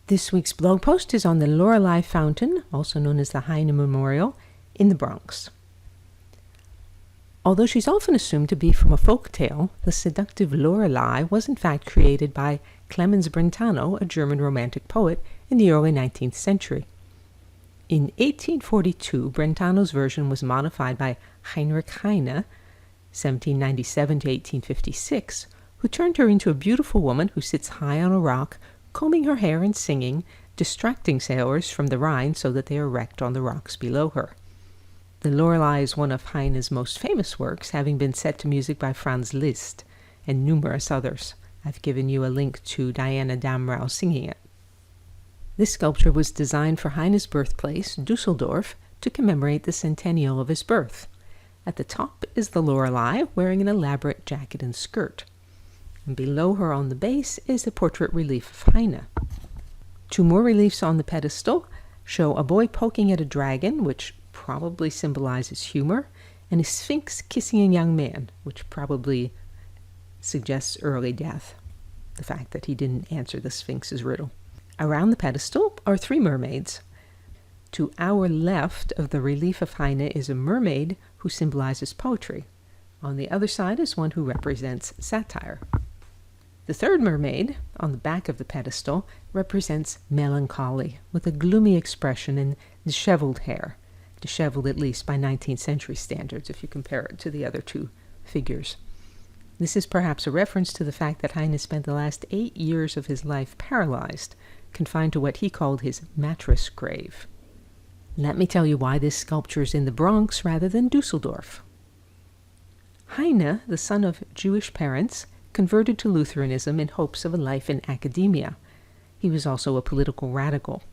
This week's blog post is on the Lorelei Fountain, also known as the Heine Memorial, in the Bronx. Although she's often assumed to be from a folk tale, the seductive Lorelei was in fact created by Clemens Brentano, a German Romantic poet, in the early 19th century. In 1842, Brentano's version was modified by Heinrich Heine, 1797 to 1856, who turned her into a beautiful woman who sits high on a rock, combing her hair and singing, distracting sailors from the Rhine so that they are wrecked on the rocks below her. The Lorelei is one of Heine's most famous works, having been set to music by Franz Liszt and numerous others. I've given you a link to Diana Damrau singing it. This sculpture was designed for Heine's birthplace, Dusseldorf, to commemorate the centennial of his birth. At the top is the Lorelei, wearing an elaborate jacket and skirt. And below her on the base is a portrait relief of Heine. Two more reliefs on the pedestal show a boy poking at a dragon, which probably symbolizes humor, and a sphinx kissing a young man, which probably suggests early death, the fact that he didn't answer the sphinx's riddle. Around the pedestal are three mermaids. To our left of the relief of Heine is a mermaid who symbolizes poetry. On the other side is one who represents satire. The third mermaid, on the back of the pedestal, represents melancholy, with a gloomy expression and disheveled hair, disheveled at least by 19th century standards if you compare it to the other two figures. This is perhaps a reference to the fact that Heine spent the last 8 years of his life paralyzed, confined to what he called his mattress grave. Let me tell you why this sculpture is in the Bronx rather than Dusseldorf. Heine, the son of Jewish parents, converted to Lutheranism in hopes of a life in academia. He was also a political radical.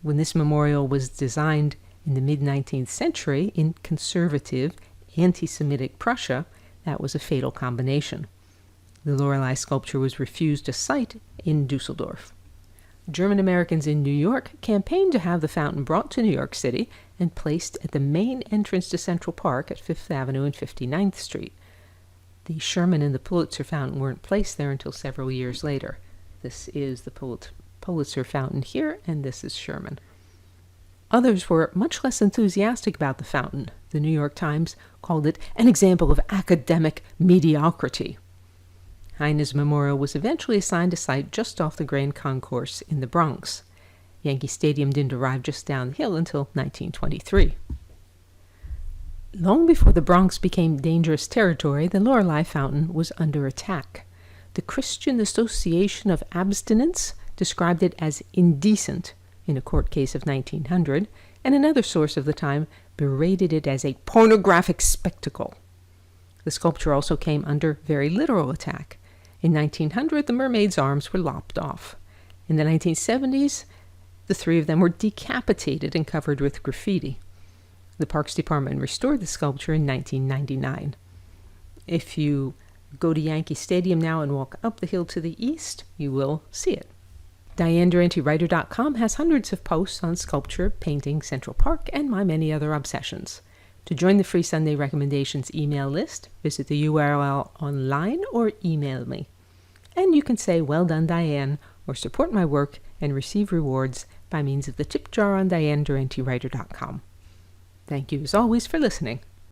When this memorial was designed in the mid-19th century in conservative, anti-Semitic Prussia, that was a fatal combination. The Lorelei sculpture was refused a site in Dusseldorf. German Americans in New York campaigned to have the fountain brought to New York City and placed at the main entrance to Central Park at 5th Avenue and 59th Street. The Sherman and the Pulitzer fountain weren't placed there until several years later. This is the Pulitzer fountain here, and this is Sherman. Others were much less enthusiastic about the fountain. The New York Times called it an example of academic mediocrity. Heine's memorial was eventually assigned a site just off the Grand Concourse in the Bronx. Yankee Stadium didn't arrive just down the hill until 1923. Long before the Bronx became dangerous territory, the Lorelei Fountain was under attack. The Christian Association of Abstinence described it as indecent in a court case of 1900, and another source of the time berated it as a pornographic spectacle. The sculpture also came under very literal attack. In 1900, the mermaid's arms were lopped off. In the 1970s, the three of them were decapitated and covered with graffiti. The Parks Department restored the sculpture in 1999. If you go to Yankee Stadium now and walk up the hill to the east, you will see it. DianeDurantewriter.com has hundreds of posts on sculpture, painting, Central Park, and my many other obsessions. To join the free Sunday recommendations email list, visit the URL online or email me. And you can say, "Well done, Diane," or support my work and receive rewards by means of the tip jar on DianeDurantewriter.com. Thank you as always for listening.